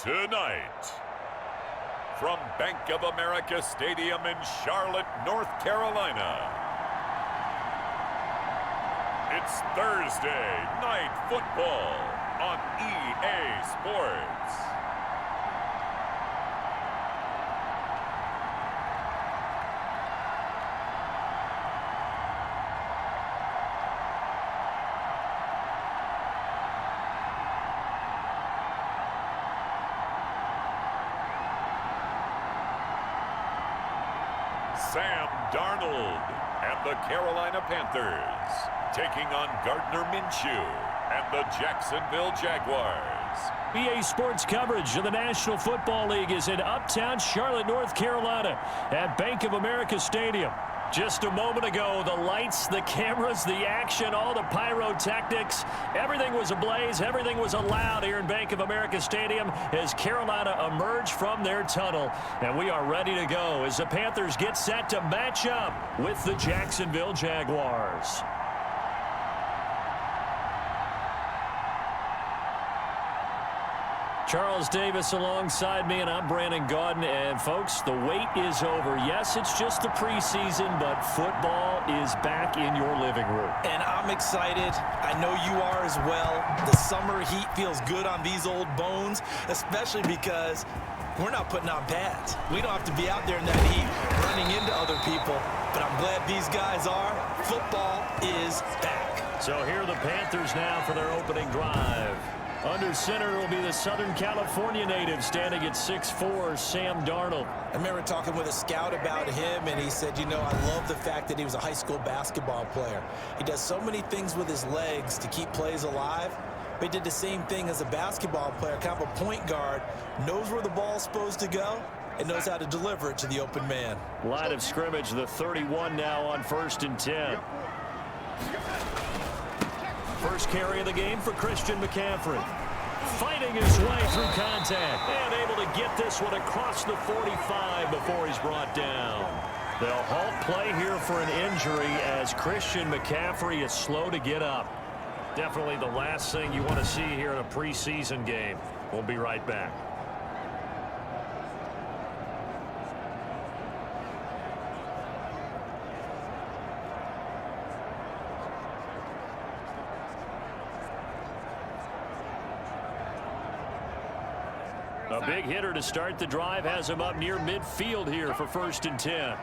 Tonight, from Bank of America Stadium in Charlotte, North Carolina, it's Thursday Night Football on EA Sports. Sam Darnold and the Carolina Panthers taking on Gardner Minshew and the Jacksonville Jaguars. EA Sports coverage of the National Football League is in uptown Charlotte, North Carolina at Bank of America Stadium. Just a moment ago, the lights, the cameras, the action, all the pyrotechnics, everything was ablaze, everything was allowed here in Bank of America Stadium as Carolina emerged from their tunnel. And we are ready to go as the Panthers get set to match up with the Jacksonville Jaguars. Charles Davis alongside me, and I'm Brandon Gaudin. And, folks, the wait is over. Yes, it's just the preseason, but football is back in your living room. And I'm excited. I know you are as well. The summer heat feels good on these old bones, especially because we're not putting on pads. We don't have to be out there in that heat running into other people. But I'm glad these guys are. Football is back. So here are the Panthers now for their opening drive. Under center will be the Southern California native standing at 6'4", Sam Darnold. I remember talking with a scout about him, and he said, you know, I love the fact that he was a high school basketball player. He does so many things with his legs to keep plays alive. But he did the same thing as a basketball player, kind of a point guard, knows where the ball's supposed to go, and knows how to deliver it to the open man. Line of scrimmage, the 31 now on 1st and 10. First carry of the game for Christian McCaffrey. Fighting his way through contact and able to get this one across the 45 before he's brought down. They'll halt play here for an injury as Christian McCaffrey is slow to get up. Definitely the last thing you want to see here in a preseason game. We'll be right back. A big hitter to start the drive has him up near midfield here for 1st and 10.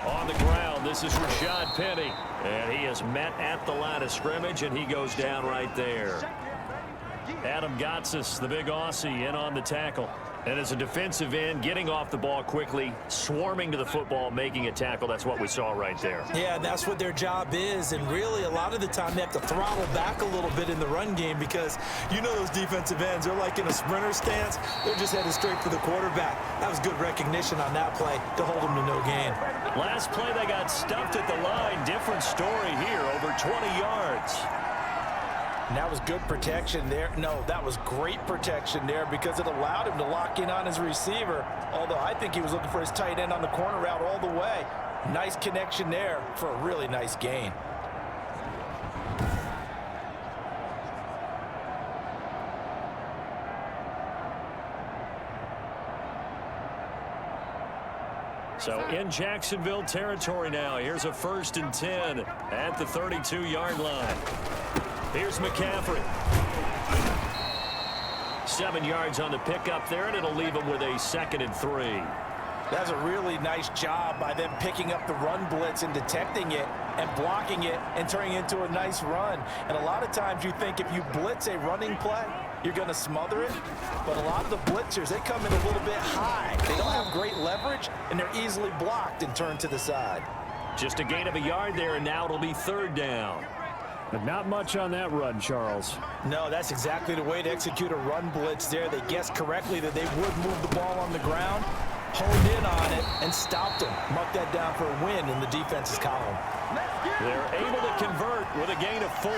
On the ground, this is Rashad Penny. And he is met at the line of scrimmage, and he goes down right there. Adam Gotsis, the big Aussie, in on the tackle. And as a defensive end, getting off the ball quickly, swarming to the football, making a tackle. That's what we saw right there. Yeah, that's what their job is. And really, a lot of the time, they have to throttle back a little bit in the run game because you know those defensive ends, they're like in a sprinter stance. They're just headed straight for the quarterback. That was good recognition on that play to hold them to no gain. Last play, they got stuffed at the line. Different story here, over 20 yards. And that was good protection there. No, that was great protection there because it allowed him to lock in on his receiver. Although I think he was looking for his tight end on the corner route all the way. Nice connection there for a really nice gain. So in Jacksonville territory now. Here's a 1st and 10 at the 32-yard line. Here's McCaffrey. 7 yards on the pickup there, and it'll leave him with a 2nd and 3. That's a really nice job by them picking up the run blitz and detecting it and blocking it and turning it into a nice run. And a lot of times you think if you blitz a running play, you're going to smother it. But a lot of the blitzers, they come in a little bit high. They don't have great leverage, and they're easily blocked and turned to the side. Just a gain of a yard there, and now it'll be 3rd down. But not much on that run, Charles. No, that's exactly the way to execute a run blitz there. They guessed correctly that they would move the ball on the ground, honed in on it, and stopped them. Marked that down for a win in the defense's column. They're able to convert with a gain of 4.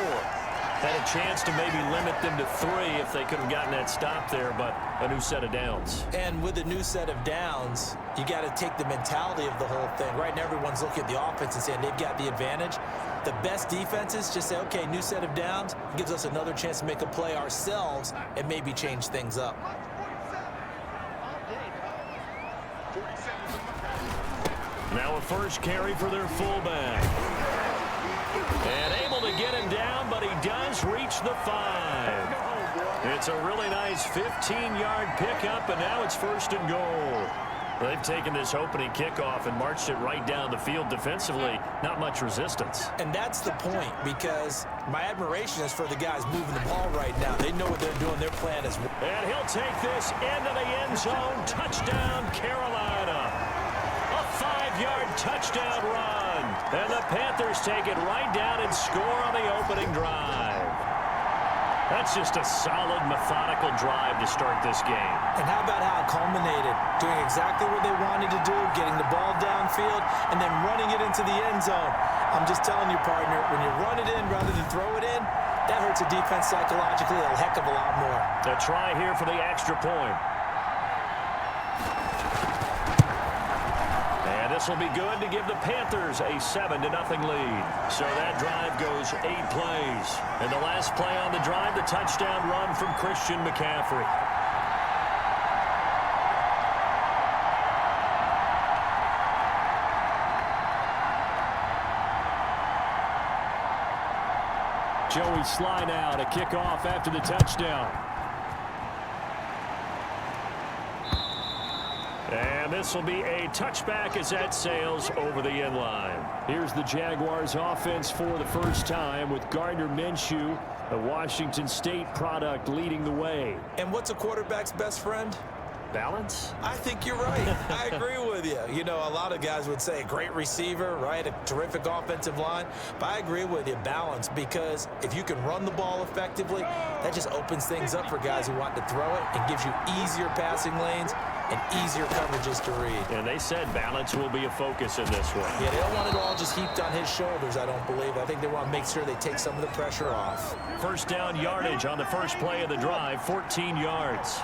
Had a chance to maybe limit them to 3 if they could have gotten that stop there, but a new set of downs. And with a new set of downs, you got to take the mentality of the whole thing. Right now, everyone's looking at the offense and saying they've got the advantage. The best defenses just say, okay, new set of downs. It gives us another chance to make a play ourselves and maybe change things up. Now a first carry for their fullback. And able to get him down, but he does reach the 5. It's a really nice 15-yard pickup, and now it's 1st and goal. They've taken this opening kickoff and marched it right down the field defensively. Not much resistance. And that's the point, because my admiration is for the guys moving the ball right now. They know what they're doing. Their plan is. And he'll take this into the end zone. Touchdown, Carolina. A 5-yard touchdown run. And the Panthers take it right down and score on the opening drive. That's just a solid, methodical drive to start this game. And how about how it culminated? Doing exactly what they wanted to do, getting the ball downfield, and then running it into the end zone. I'm just telling you, partner, when you run it in rather than throw it in, that hurts a defense psychologically a heck of a lot more. A try here for the extra point. And this will be good to give the Panthers a 7-0 lead. So that drive goes 8 plays. And the last play on the drive, the touchdown run from Christian McCaffrey. Joey Sly now to kick off after the touchdown. And this will be a touchback as that sails over the end line. Here's the Jaguars offense for the first time with Gardner Minshew, a Washington State product, leading the way. And what's a quarterback's best friend? Balance? I think you're right. I agree with you. You know, a lot of guys would say a great receiver, right? A terrific offensive line. But I agree with you, balance, because if you can run the ball effectively, that just opens things up for guys who want to throw it and gives you easier passing lanes and easier coverages to read. And they said balance will be a focus in this one. Yeah, they don't want it all just heaped on his shoulders, I don't believe. I think they want to make sure they take some of the pressure off. First down yardage on the first play of the drive, 14 yards.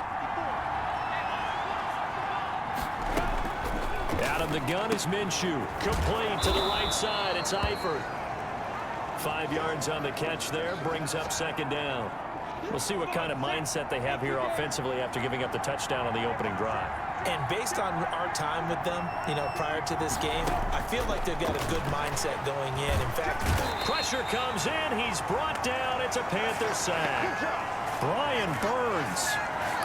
Out of the gun is Minshew. Complete to the right side. It's Eifert. 5 yards on the catch there. Brings up second down. We'll see what kind of mindset they have here offensively after giving up the touchdown on the opening drive. And based on our time with them, you know, prior to this game, I feel like they've got a good mindset going in. In fact, pressure comes in. He's brought down. It's a Panther sack. Brian Burns.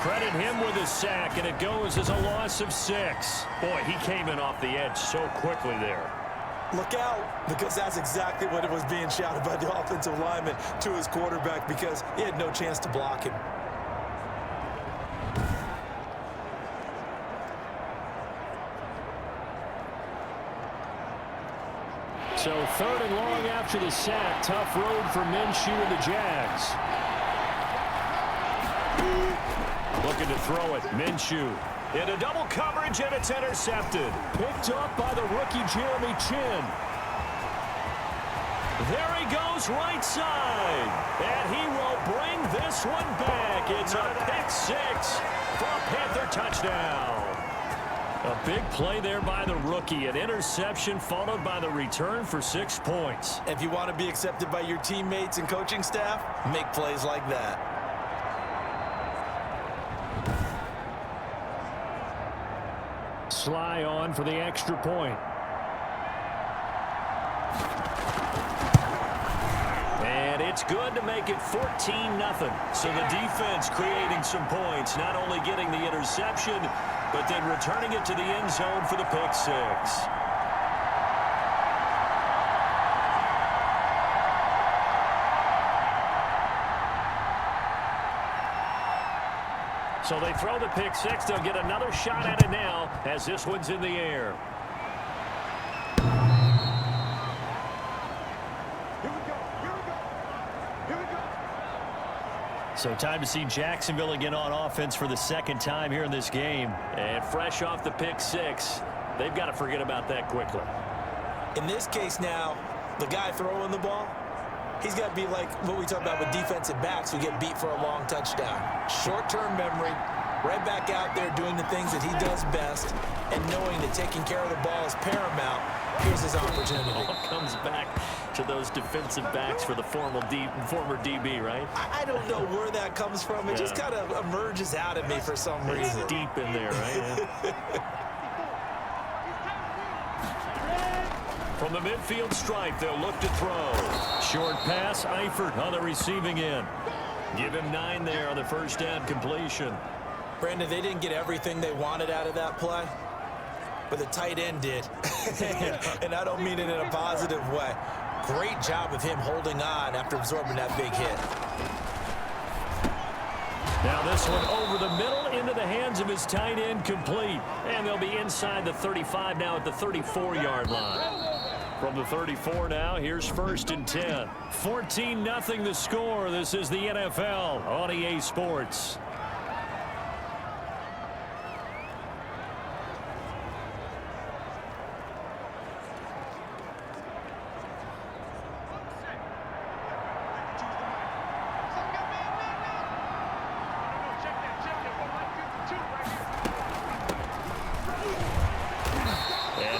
Credit him with his sack, and it goes as a loss of 6. Boy, he came in off the edge so quickly there. Look out, because that's exactly what it was being shouted by the offensive lineman to his quarterback, because he had no chance to block him. So 3rd and long after the sack. Tough road for Minshew and the Jags. Looking to throw it. Minshew into double coverage, and it's intercepted. Picked up by the rookie Jeremy Chin. There he goes right side. And he will bring this one back. It's a pick 6 for a Panther touchdown. A big play there by the rookie. An interception followed by the return for 6 points. If you want to be accepted by your teammates and coaching staff, make plays like that. Sly on for the extra point. And it's good to make it 14-0. So the defense creating some points, not only getting the interception, but then returning it to the end zone for the pick 6. So they throw the pick 6. They'll get another shot at it now as this one's in the air. So time to see Jacksonville again on offense for the 2nd time here in this game. And fresh off the pick 6, they've got to forget about that quickly. In this case now, the guy throwing the ball, He's got to be like what we talk about with defensive backs who get beat for a long touchdown. Short-term memory, right back out there doing the things that he does best, and knowing that taking care of the ball is paramount. Here's his opportunity. It all comes back to those defensive backs for the former DB, right? I don't know where that comes from. It just kind of emerges out of me for some reason. It's deep in there, right? Yeah. From the midfield stripe, they'll look to throw. Short pass, Eifert on the receiving end. Give him 9 there on the first down completion. Brandon, they didn't get everything they wanted out of that play, but the tight end did. And I don't mean it in a positive way. Great job of him holding on after absorbing that big hit. Now this one over the middle into the hands of his tight end, complete. And they'll be inside the 35 now at the 34-yard line. From the 34 now, here's 1st and 10. 14-0 the score. This is the NFL on EA Sports.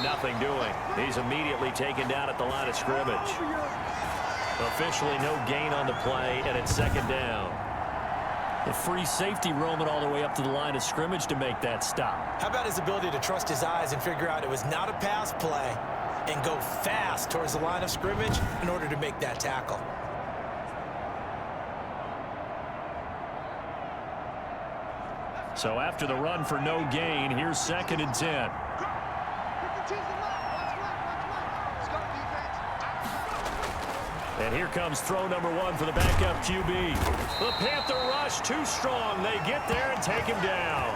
Nothing doing. He's immediately taken down at the line of scrimmage. Officially no gain on the play, and it's 2nd down. The free safety roaming all the way up to the line of scrimmage to make that stop. How about his ability to trust his eyes and figure out it was not a pass play and go fast towards the line of scrimmage in order to make that tackle? So after the run for no gain, here's 2nd and 10. And here comes throw number 1 for the backup QB. The Panther rush too strong. They get there and take him down.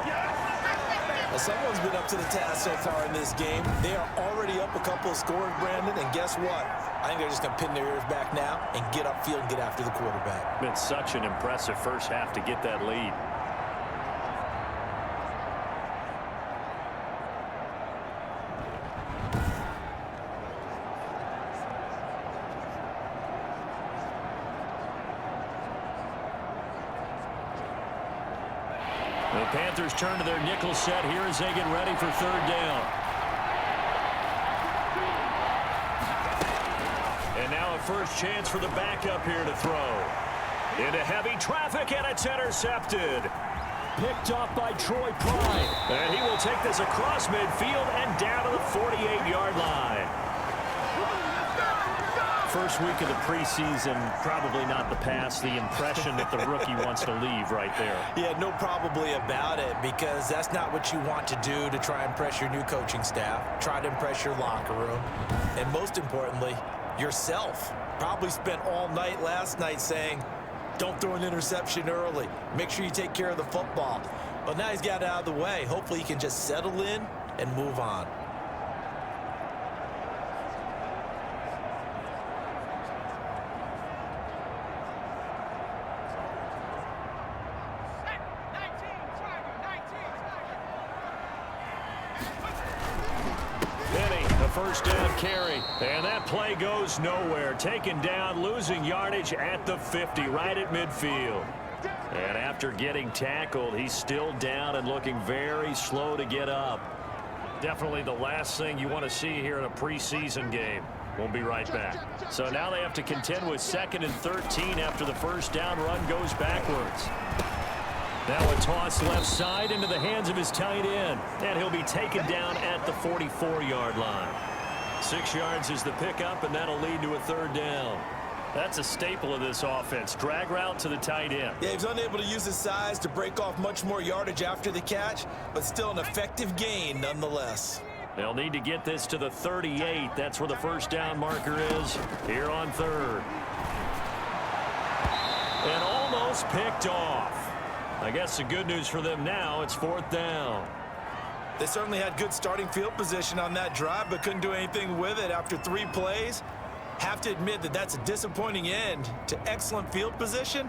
Well, someone's been up to the task so far in this game. They are already up a couple of scores, Brandon, and guess what? I think they're just going to pin their ears back now and get upfield and get after the quarterback. Been such an impressive first half to get that lead. The Panthers turn to their nickel set here as they get ready for 3rd down. And now a first chance for the backup here to throw. Into heavy traffic, and it's intercepted. Picked off by Troy Pride. And he will take this across midfield and down to the 48-yard line. First week of the preseason, probably not the pass, the impression that the rookie wants to leave right there. Yeah, no probably about it, because that's not what you want to do to try and impress your new coaching staff, try to impress your locker room, and most importantly, yourself. Probably spent all night last night saying, don't throw an interception early. Make sure you take care of the football. But now he's got it out of the way. Hopefully he can just settle in and move on. First down carry, and that play goes nowhere. Taken down, losing yardage at the 50, right at midfield. And after getting tackled, he's still down and looking very slow to get up. Definitely the last thing you want to see here in a preseason game. We'll be right back. So now they have to contend with 2nd and 13 after the first down run goes backwards. Now a toss left side into the hands of his tight end. And he'll be taken down at the 44-yard line. 6 yards is the pickup, and that'll lead to a 3rd down. That's a staple of this offense. Drag route to the tight end. Yeah, he was unable to use his size to break off much more yardage after the catch, but still an effective gain nonetheless. They'll need to get this to the 38. That's where the first down marker is here on 3rd. And almost picked off. I guess the good news for them now, it's 4th down. They certainly had good starting field position on that drive, but couldn't do anything with it after 3 plays. Have to admit that that's a disappointing end to excellent field position.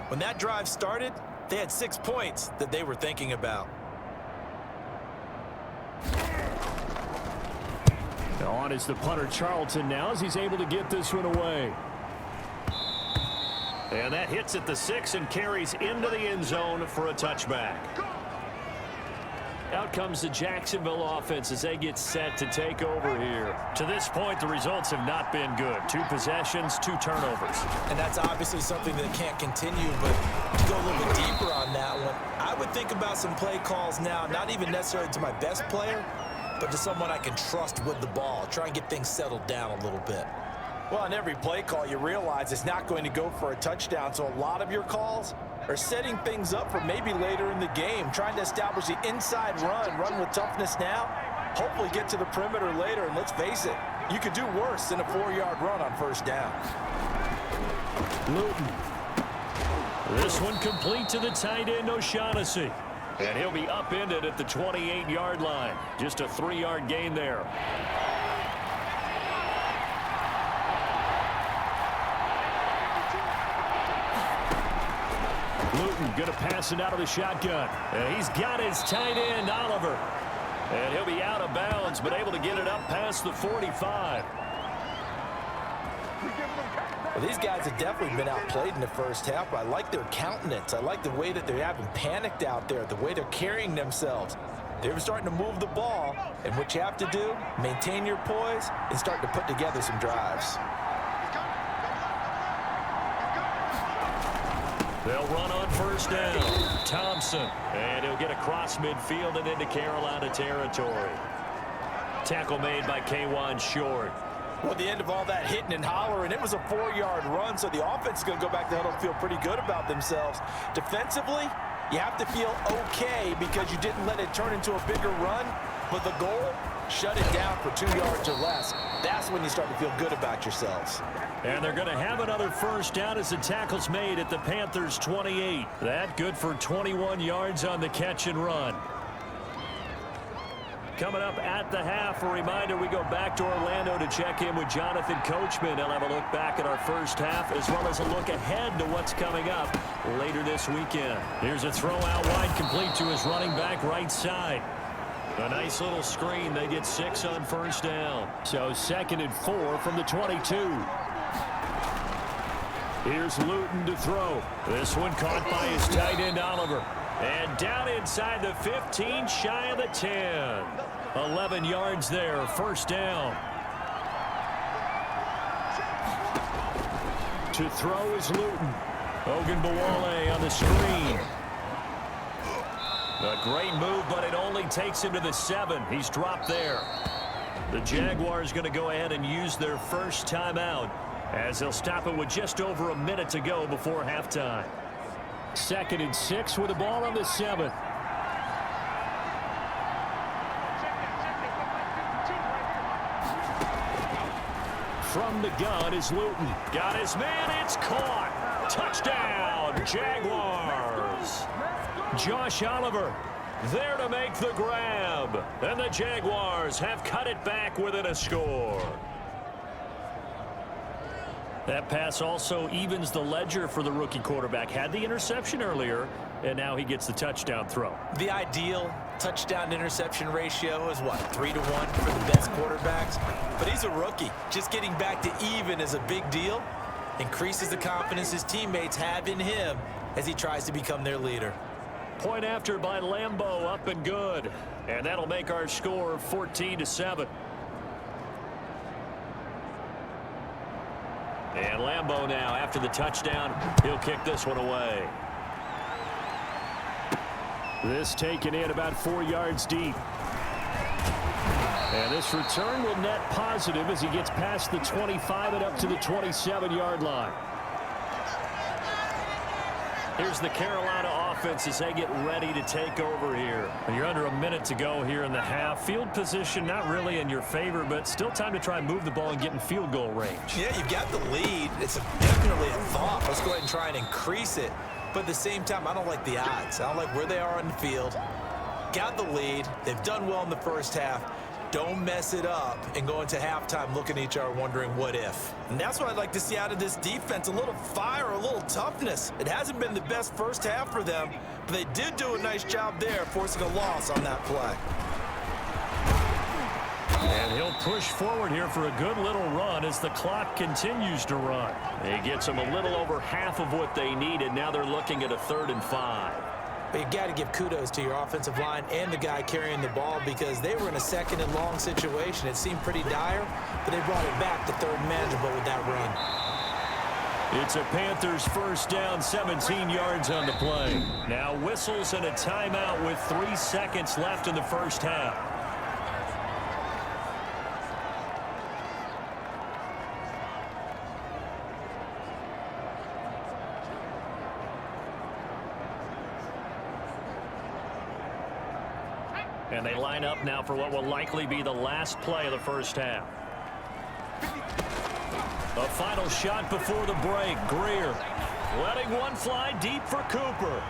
When that drive started, they had 6 points that they were thinking about. On is the punter Charlton now as he's able to get this one away. And that hits at the 6 and carries into the end zone for a touchback. Out comes the Jacksonville offense as they get set to take over here. To this point, the results have not been good. 2 possessions, 2 turnovers. And that's obviously something that can't continue, but to go a little bit deeper on that one, I would think about some play calls now, not even necessarily to my best player, but to someone I can trust with the ball. Try and get things settled down a little bit. Well, on every play call, you realize it's not going to go for a touchdown, so a lot of your calls are setting things up for maybe later in the game, trying to establish the inside run with toughness now, hopefully get to the perimeter later, and let's face it, you could do worse than a 4-yard run on first down. Luton. This one complete to the tight end, O'Shaughnessy. And he'll be upended at the 28-yard line. Just a 3-yard gain there. Luton going to pass it out of the shotgun. And he's got his tight end, Oliver. And he'll be out of bounds, but able to get it up past the 45. Well, these guys have definitely been outplayed in the first half, but I like their countenance. I like the way that they haven't panicked out there, the way they're carrying themselves. They're starting to move the ball, and what you have to do, maintain your poise and start to put together some drives. They'll run on first down. Thompson, and he'll get across midfield and into Carolina territory. Tackle made by K'Wan Short. Well, at the end of all that hitting and hollering, it was a 4-yard run, so the offense is going to go back to huddle and feel pretty good about themselves. Defensively, you have to feel okay because you didn't let it turn into a bigger run, but the goal, shut it down for 2 yards or less. That's when you start to feel good about yourselves. And they're going to have another first down as the tackle's made at the Panthers' 28. That good for 21 yards on the catch and run. Coming up at the half, a reminder, we go back to Orlando to check in with Jonathan Coachman. He'll have a look back at our first half as well as a look ahead to what's coming up later this weekend. Here's a throw out wide complete to his running back right side. A nice little screen. They get 6 on first down. So 2nd and 4 from the 22. Here's Luton to throw. This one caught by his tight end, Oliver. And down inside the 15, shy of the 10. 11 yards there, first down. To throw is Luton. Ogunbowale on the screen. A great move, but it only takes him to the 7. He's dropped there. The Jaguars going to go ahead and use their first timeout as they'll stop it with just over a minute to go before halftime. 2nd and 6 with the ball on the 7. From the gun is Luton. Got his man. It's caught. Touchdown, Jaguars. Josh Oliver there to make the grab. And the Jaguars have cut it back within a score. That pass also evens the ledger for the rookie quarterback. Had the interception earlier, and now he gets the touchdown throw. The ideal touchdown-interception ratio is what, 3-1 for the best quarterbacks? But he's a rookie. Just getting back to even is a big deal. Increases the confidence his teammates have in him as he tries to become their leader. Point after by Lambeau, up and good. And that'll make our score 14-7. And Lambeau now, after the touchdown, he'll kick this one away. This taken in about 4 yards deep. And this return will net positive as he gets past the 25 and up to the 27-yard line. Here's the Carolina offense as they get ready to take over here. You're under a minute to go here in the half. Field position not really in your favor, but still time to try and move the ball and get in field goal range. Yeah, you've got the lead. It's definitely a thought. Let's go ahead and try and increase it. But at the same time, I don't like the odds. I don't like where they are on the field. Got the lead. They've done well in the first half. Don't mess it up and go into halftime looking at each other wondering what if. And that's what I'd like to see out of this defense, a little fire, a little toughness. It hasn't been the best first half for them, but they did do a nice job there forcing a loss on that play. And he'll push forward here for a good little run as the clock continues to run. It gets them a little over half of what they needed. Now they're looking at a 3rd and 5. But you got to give kudos to your offensive line and the guy carrying the ball because they were in a 2nd and long situation. It seemed pretty dire, but they brought it back to 3rd and manageable with that run. It's a Panthers 1st down, 17 yards on the play. Now whistles and a timeout with 3 seconds left in the 1st half. And they line up now for what will likely be the last play of the 1st half. A final shot before the break. Greer letting one fly deep for Cooper.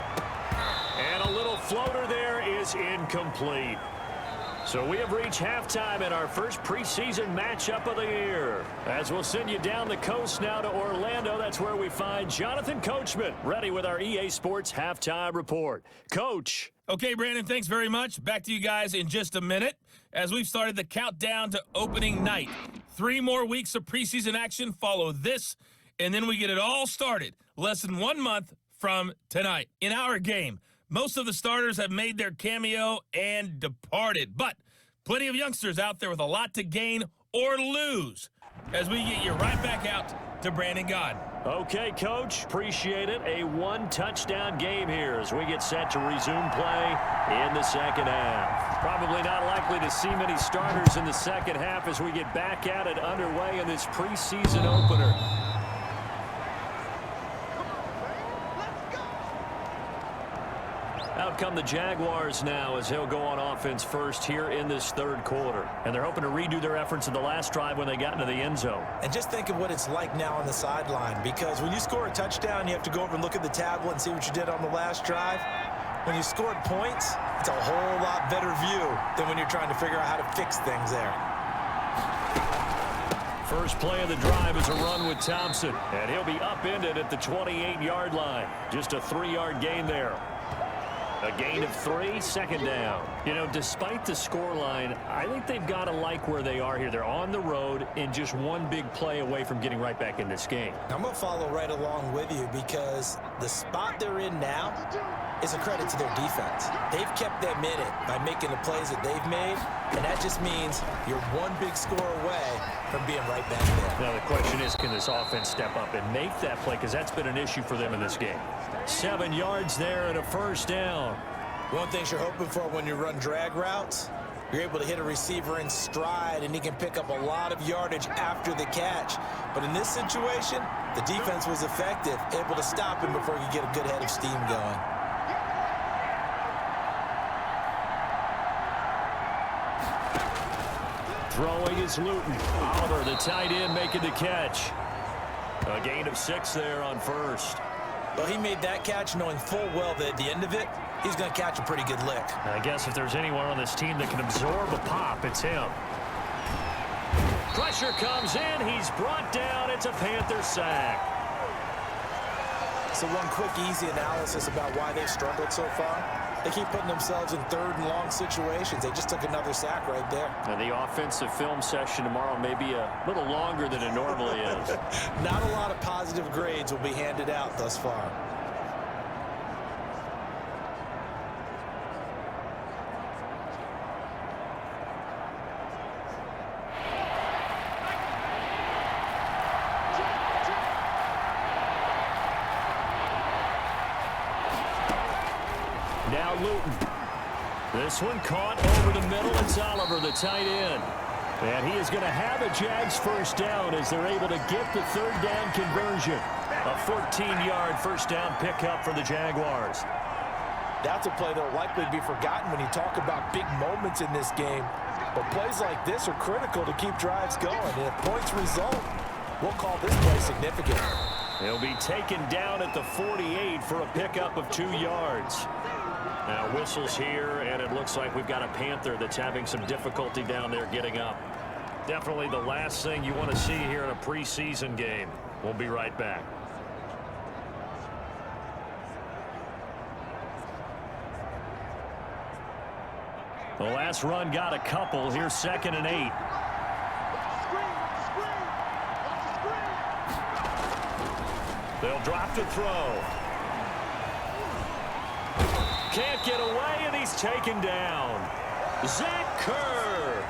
And a little floater there is incomplete. So we have reached halftime in our first preseason matchup of the year. As we'll send you down the coast now to Orlando, that's where we find Jonathan Coachman, ready with our EA Sports Halftime Report. Coach. Okay, Brandon, thanks very much. Back to you guys in just a minute as we've started the countdown to opening night. 3 more weeks of preseason action follow this, and then we get it all started less than 1 month from tonight. In our game, most of the starters have made their cameo and departed, but plenty of youngsters out there with a lot to gain or lose as we get you right back out to Brandon Gaudin. Okay, Coach, appreciate it. A 1-touchdown game here as we get set to resume play in the 2nd half. Probably not likely to see many starters in the 2nd half as we get back at it underway in this preseason opener. Out come the Jaguars now as they'll go on offense first here in this 3rd quarter. And they're hoping to redo their efforts in the last drive when they got into the end zone. And just think of what it's like now on the sideline, because when you score a touchdown, you have to go over and look at the tablet and see what you did on the last drive. When you scored points, it's a whole lot better view than when you're trying to figure out how to fix things there. First play of the drive is a run with Thompson, and he'll be upended at the 28-yard line. Just a 3-yard gain there. A gain of 3, 2nd down. You know, despite the scoreline, I think they've got to like where they are here. They're on the road and just one big play away from getting right back in this game. I'm going to follow right along with you because the spot they're in now is a credit to their defense. They've kept them in it by making the plays that they've made, and that just means you're one big score away from being right back there. Now the question is, can this offense step up and make that play? Because that's been an issue for them in this game. 7 yards there and a 1st down. One thing you're hoping for when you run drag routes, you're able to hit a receiver in stride, and he can pick up a lot of yardage after the catch. But in this situation, the defense was effective, able to stop him before he could get a good head of steam going. Throwing is Luton. Oliver, the tight end, making the catch. A gain of 6 there on 1st. Well, he made that catch knowing full well that at the end of it, he's going to catch a pretty good lick. I guess if there's anyone on this team that can absorb a pop, it's him. Pressure comes in. He's brought down. It's a Panther sack. So one quick, easy analysis about why they've struggled so far. They keep putting themselves in 3rd and long situations. They just took another sack right there. Now the offensive film session tomorrow may be a little longer than it normally is. Not a lot of positive grades will be handed out thus far. Now Luton. This one caught over the middle. It's Oliver, the tight end. And he is going to have a Jags 1st down as they're able to get the 3rd down conversion. A 14-yard 1st down pickup for the Jaguars. That's a play that will likely be forgotten when you talk about big moments in this game. But plays like this are critical to keep drives going. And if points result, we'll call this play significant. He'll be taken down at the 48 for a pickup of 2 yards. Now whistles here, and it looks like we've got a Panther that's having some difficulty down there getting up. Definitely the last thing you want to see here in a preseason game. We'll be right back. The last run got a couple. Here's 2nd and 8. They'll drop to throw. Can't get away, and he's taken down. Zach Kerr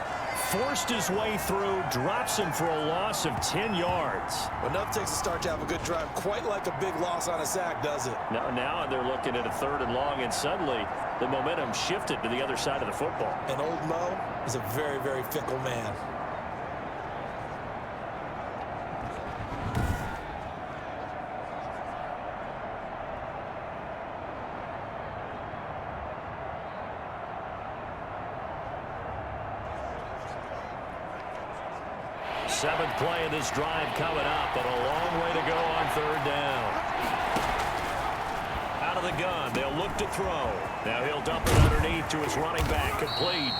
forced his way through, drops him for a loss of 10 yards. Well, enough takes a start to have a good drive. Quite like a big loss on a sack, does it? Now they're looking at a 3rd and long, and suddenly the momentum shifted to the other side of the football. And old Mo is a very, very fickle man. Seventh play of this drive coming up, but a long way to go on 3rd down. Out of the gun, they'll look to throw. Now he'll dump it underneath to his running back, complete.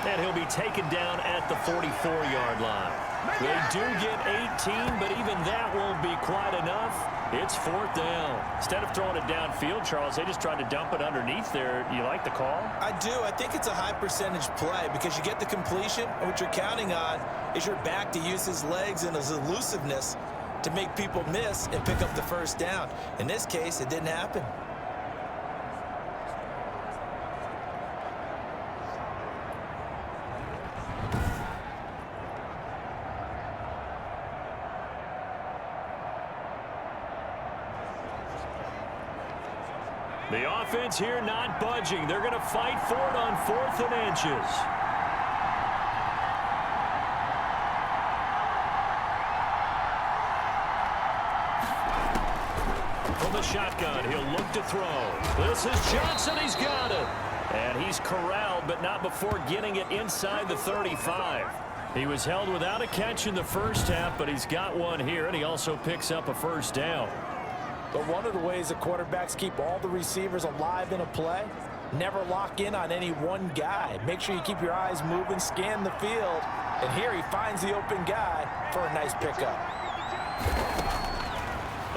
And he'll be taken down at the 44-yard line. They do get 18, but even that won't be quite enough. It's 4th down. Instead of throwing it downfield, Charles, they just tried to dump it underneath there. You like the call? I do. I think it's a high percentage play because you get the completion, and what you're counting on is your back to use his legs and his elusiveness to make people miss and pick up the 1st down. In this case, it didn't happen. The offense here not budging. They're going to fight for it on 4th and inches. From the shotgun, he'll look to throw. This is Johnson. He's got it. And he's corralled, but not before getting it inside the 35. He was held without a catch in the first half, but he's got one here, and he also picks up a 1st down. But one of the ways that quarterbacks keep all the receivers alive in a play, never lock in on any one guy. Make sure you keep your eyes moving, scan the field. And here he finds the open guy for a nice pickup.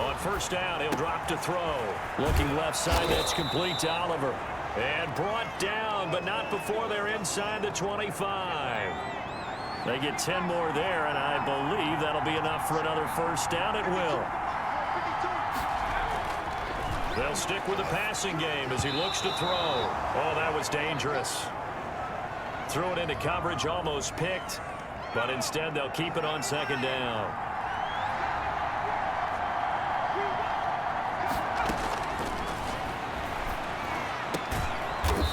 On 1st down, he'll drop to throw. Looking left side, that's complete to Oliver. And brought down, but not before they're inside the 25. They get 10 more there, and I believe that'll be enough for another 1st down. It will. They'll stick with the passing game as he looks to throw. Oh, that was dangerous. Threw it into coverage, almost picked, but instead they'll keep it on 2nd down.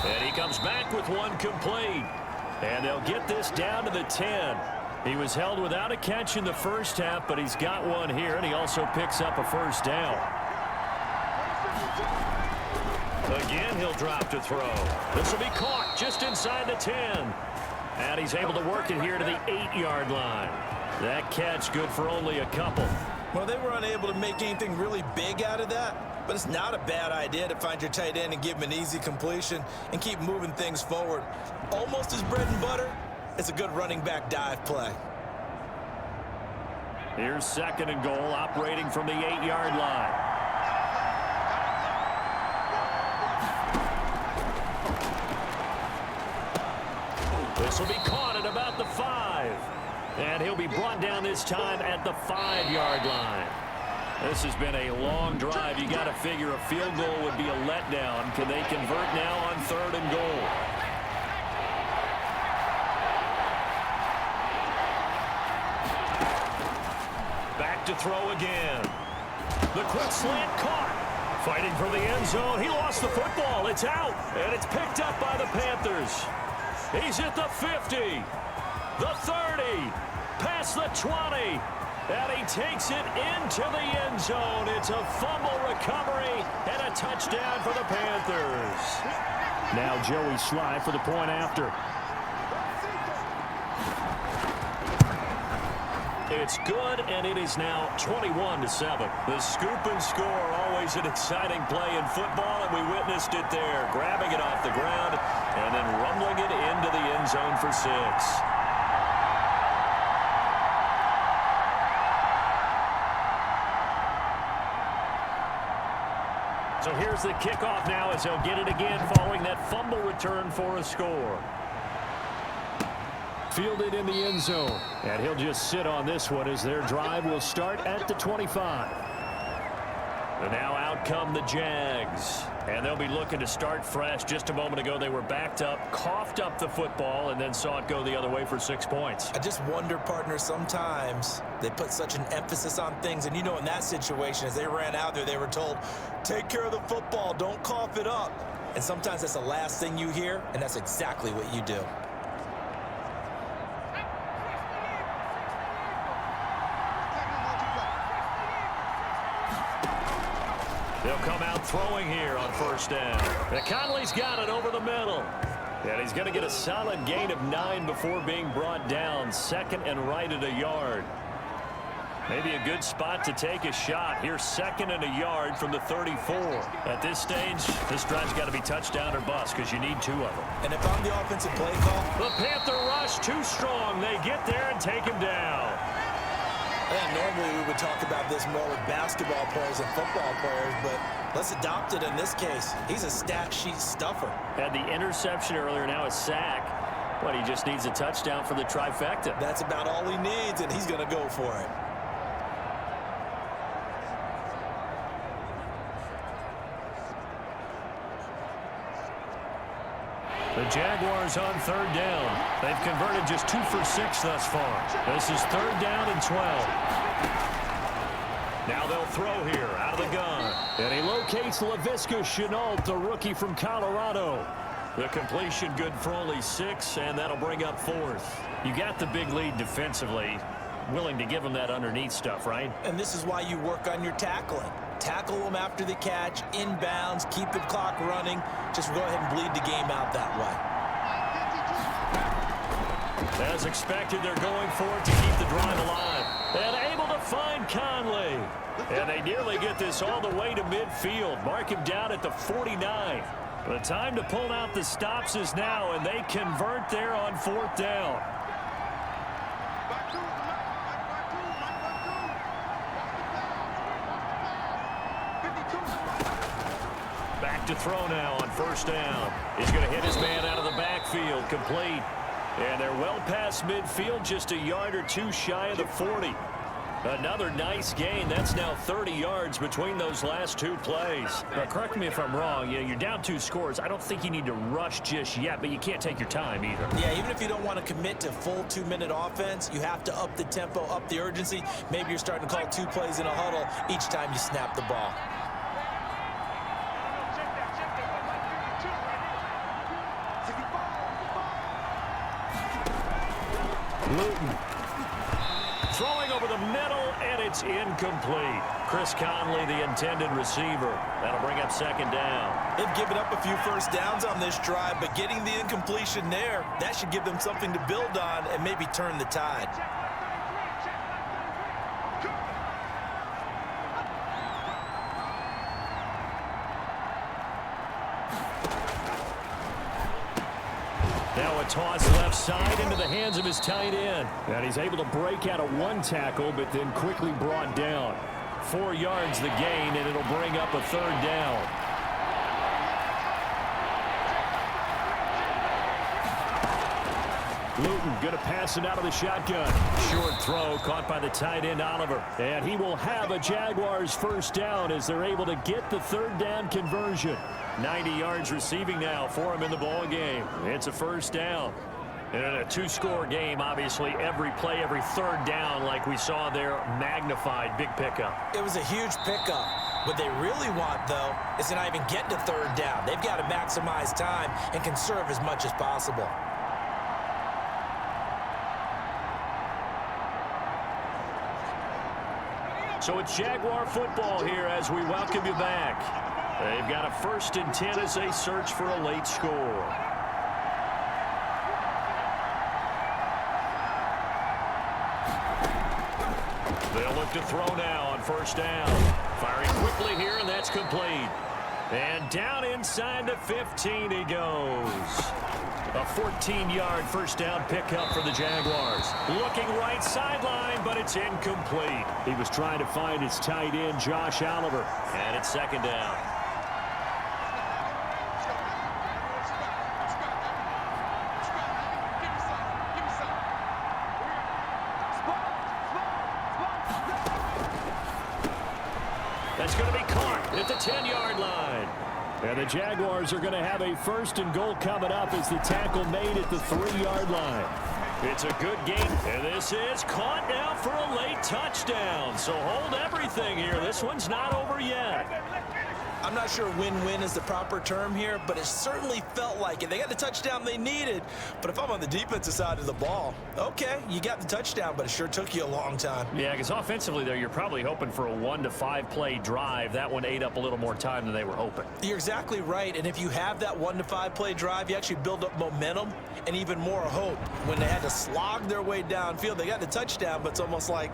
And he comes back with one complete. And they'll get this down to the 10. He was held without a catch in the first half, but he's got one here, and he also picks up a 1st down. Again, he'll drop to throw. This will be caught just inside the 10. And he's able to work it here to the 8-yard line. That catch good for only a couple. Well, they were unable to make anything really big out of that, but it's not a bad idea to find your tight end and give him an easy completion and keep moving things forward. Almost his bread and butter. It's a good running back dive play. Here's 2nd and goal, operating from the 8-yard line. This will be caught at about the 5. And he'll be brought down this time at the 5-yard line. This has been a long drive. You got to figure a field goal would be a letdown. Can they convert now on 3rd and goal? Back to throw again. The quick slant caught. Fighting for the end zone. He lost the football. It's out. And it's picked up by the Panthers. He's at the 50, the 30, past the 20, and he takes it into the end zone. It's a fumble recovery and a touchdown for the Panthers. Now Joey Sly for the point after. It's good, and it is now 21-7. The scoop and score, always an exciting play in football, and we witnessed it there, grabbing it off the ground and then rumbling it into the end zone for 6. So here's the kickoff now as they'll get it again following that fumble return for a score. Fielded in the end zone, and he'll just sit on this one as their drive will start at the 25. And now out come the Jags. And they'll be looking to start fresh. Just a moment ago, they were backed up, coughed up the football, and then saw it go the other way for 6 points. I just wonder, partner, sometimes they put such an emphasis on things. And, you know, in that situation, as they ran out there, they were told, take care of the football, don't cough it up. And sometimes that's the last thing you hear, and that's exactly what you do. They'll come out throwing here on first down. And Conley's got it over the middle. And he's going to get a solid gain of 9 before being brought down. Second and right at a yard. Maybe a good spot to take a shot. Here's second and a yard from the 34. At this stage, this drive's got to be touchdown or bust because you need 2 of them. And if I'm the offensive play call, the Panther rush too strong. They get there and take him down. And normally we would talk about this more with basketball players and football players, but let's adopt it in this case. He's a stat sheet stuffer. Had the interception earlier, now a sack. But he just needs a touchdown for the trifecta. That's about all he needs, and he's going to go for it. The Jaguars on third down. They've converted just 2 for 6 thus far. This is third down and 12. Now they'll throw here out of the gun. And he locates Laviska Shenault, the rookie from Colorado. The completion good for only 6, and that'll bring up 4th. You got the big lead defensively. Willing to give him that underneath stuff, right? And this is why you work on your tackling. Tackle them after the catch, inbounds, keep the clock running. Just go ahead and bleed the game out that way. As expected, they're going for it to keep the drive alive. And able to find Conley. And they nearly get this all the way to midfield. Mark him down at the 49. The time to pull out the stops is now, and they convert there on 4th down. Back to throw now on first down. He's going to hit his man out of the backfield, complete. And they're well past midfield, just a yard or 2 shy of the 40. Another nice gain. That's now 30 yards between those last 2 plays. Now, correct me if I'm wrong. You're down 2 scores. I don't think you need to rush just yet, but you can't take your time either. Yeah, even if you don't want to commit to full 2-minute offense, you have to up the tempo, up the urgency. Maybe you're starting to call 2 plays in a huddle each time you snap the ball. Luton throwing over the middle, and it's incomplete. Chris Conley, the intended receiver. That'll bring up second down. They've given up a few first downs on this drive, but getting the incompletion there, that should give them something to build on and maybe turn the tide. Now a toss left side into the hands of his tight end. And he's able to break out of 1 tackle, but then quickly brought down. 4 yards the gain, and it'll bring up a 3rd down. Luton going to pass it out of the shotgun. Short throw caught by the tight end Oliver. And he will have a Jaguars first down as they're able to get the 3rd down conversion. 90 yards receiving now for him in the ball game. It's a first down. And in a 2-score game, obviously, every play, every 3rd down, like we saw there, magnified. Big pickup. It was a huge pickup. What they really want, though, is to not even get to 3rd down. They've got to maximize time and conserve as much as possible. So it's Jaguar football here as we welcome you back. They've got a 1st and 10 as they search for a late score. They'll look to throw now on first down. Firing quickly here, and that's complete. And down inside the 15 he goes. A 14-yard first down pickup for the Jaguars. Looking right sideline, but it's incomplete. He was trying to find his tight end, Josh Oliver. And it's second down. That's going to be caught. 10-yard line. And the Jaguars are going to have a 1st and goal coming up as the tackle made at the 3-yard line. It's a good game, and this is caught now for a late touchdown. So hold everything here. This one's not over yet. I'm not sure win-win is the proper term here, but it certainly felt like it. They got the touchdown they needed, but if I'm on the defensive side of the ball, okay, you got the touchdown, but it sure took you a long time. Yeah, because offensively, though, you're probably hoping for a 1 to 5 play drive. That one ate up a little more time than they were hoping. You're exactly right, and if you have that 1 to 5 play drive, you actually build up momentum and even more hope. When they had to slog their way downfield, they got the touchdown, but it's almost like,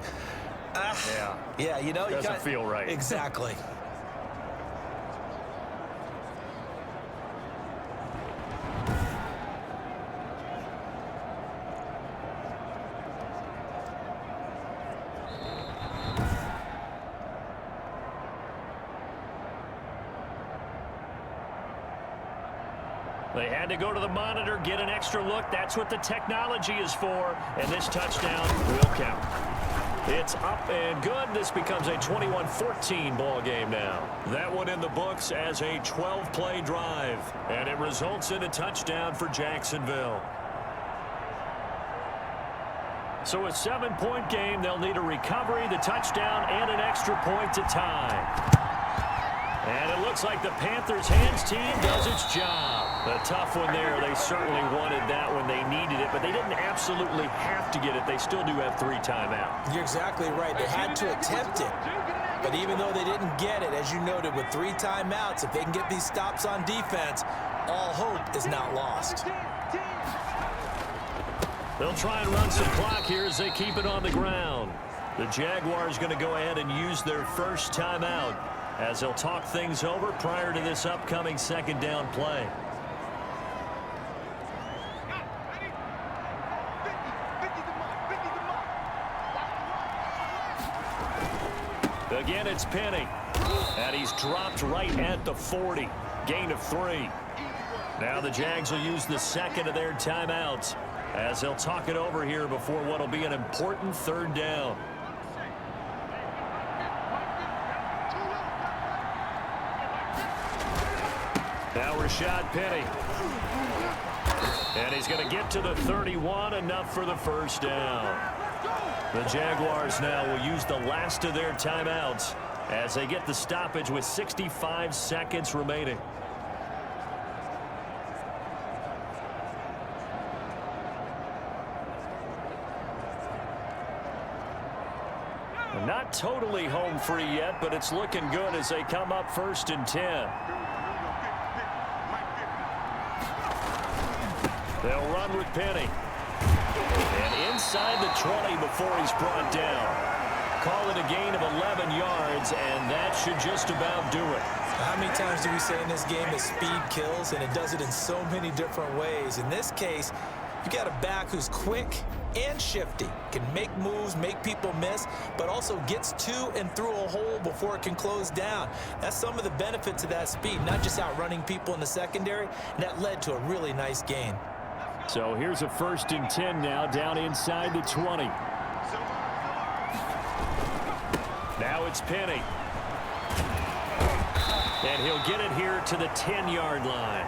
yeah, you know, doesn't feel right. Exactly. They had to go to the monitor, get an extra look. That's what the technology is for. And this touchdown will count. It's up and good. This becomes a 21-14 ball game now. That one in the books as a 12-play drive. And it results in a touchdown for Jacksonville. So a 7-point game. They'll need a recovery, the touchdown, and an extra point to tie. And it looks like the Panthers' hands team does its job. A tough one there. They certainly wanted that when they needed it, but they didn't absolutely have to get it. They still do have 3 timeouts. You're exactly right. They had to attempt it. But even though they didn't get it, as you noted, with 3 timeouts, if they can get these stops on defense, all hope is not lost. They'll try and run some clock here as they keep it on the ground. The Jaguars going to go ahead and use their first timeout as they'll talk things over prior to this upcoming 2nd down play. Again, it's Penny. And he's dropped right at the 40. Gain of 3. Now the Jags will use the 2nd of their timeouts as they'll talk it over here before what will be an important 3rd down. Now Rashad Penny. And he's going to get to the 31, enough for the 1st down. The Jaguars now will use the last of their timeouts as they get the stoppage with 65 seconds remaining. Not totally home free yet, but it's looking good as they come up 1st and 10. They'll run with Penny. And inside the 20 before he's brought down. Call it a gain of 11 yards, and that should just about do it. How many times do we say in this game that speed kills, and it does it in so many different ways? In this case, you got a back who's quick and shifty, can make moves, make people miss, but also gets to and through a hole before it can close down. That's some of the benefits of that speed, not just outrunning people in the secondary, and that led to a really nice gain. So here's a 1st and 10 now, down inside the 20. Now it's Penny. And he'll get it here to the 10-yard line.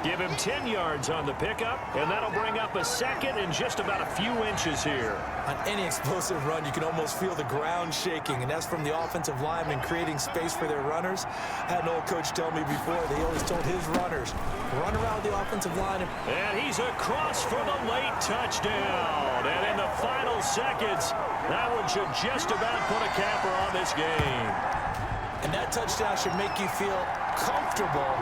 Give him 10 yards on the pickup, and that'll bring up a 2nd and just about a few inches here. On any explosive run, you can almost feel the ground shaking, and that's from the offensive linemen creating space for their runners. I had an old coach tell me before, they always told his runners, run around the offensive line. And he's across for the late touchdown. And in the final seconds, that one should just about put a capper on this game. And that touchdown should make you feel comfortable.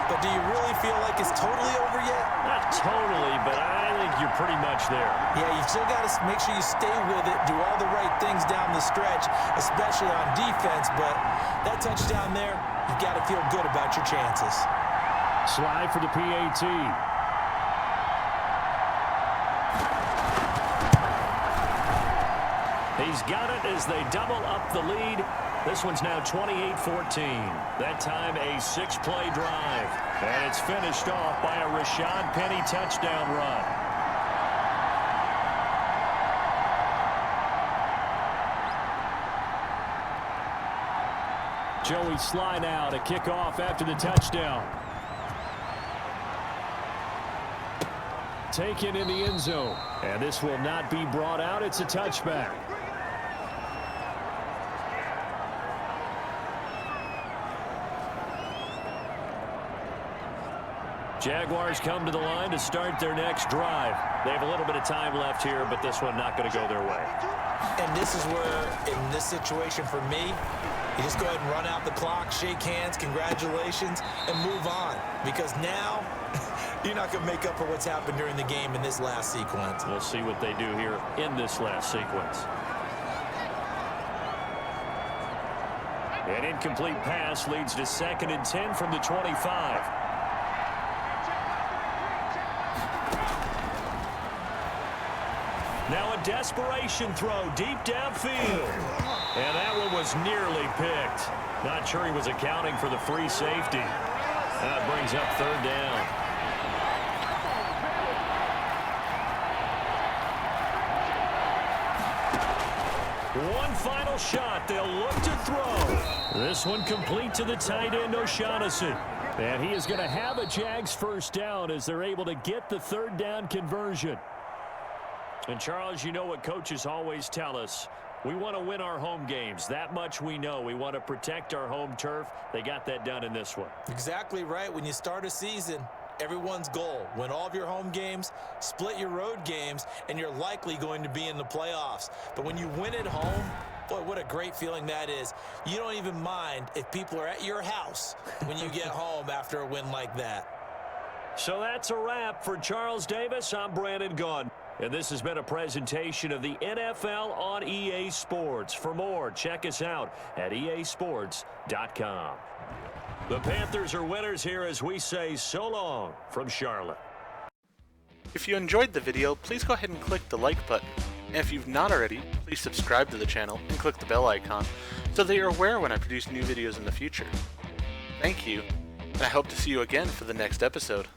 But do you really feel like it's totally over yet? Not totally, but I think you're pretty much there. Yeah, you've still got to make sure you stay with it, do all the right things down the stretch, especially on defense. But that touchdown there, you've got to feel good about your chances. Slide for the PAT. He's got it as they double up the lead. This one's now 28-14. That time a 6-play drive. And it's finished off by a Rashad Penny touchdown run. Joey Sly now to kick off after the touchdown. Taken in the end zone. And this will not be brought out. It's a touchback. Jaguars come to the line to start their next drive. They have a little bit of time left here, but this one not going to go their way. And this is where, in this situation for me, you just go ahead and run out the clock, shake hands, congratulations, and move on. Because now, you're not going to make up for what's happened during the game in this last sequence. We'll see what they do here in this last sequence. An incomplete pass leads to 2nd and 10 from the 25. Now a desperation throw deep downfield. And that one was nearly picked. Not sure he was accounting for the free safety. That brings up 3rd down. One final shot. They'll look to throw. This one complete to the tight end, O'Shaughnessy. And he is going to have a Jags 1st down as they're able to get the 3rd down conversion. And, Charles, you know what coaches always tell us. We want to win our home games. That much we know. We want to protect our home turf. They got that done in this one. Exactly right. When you start a season, everyone's goal, win all of your home games, split your road games, and you're likely going to be in the playoffs. But when you win at home, boy, what a great feeling that is. You don't even mind if people are at your house when you get home after a win like that. So that's a wrap for Charles Davis. I'm Brandon Gaudin. And this has been a presentation of the NFL on EA Sports. For more, check us out at easports.com. The Panthers are winners here as we say so long from Charlotte. If you enjoyed the video, please go ahead and click the like button. And if you've not already, please subscribe to the channel and click the bell icon so that you're aware when I produce new videos in the future. Thank you, and I hope to see you again for the next episode.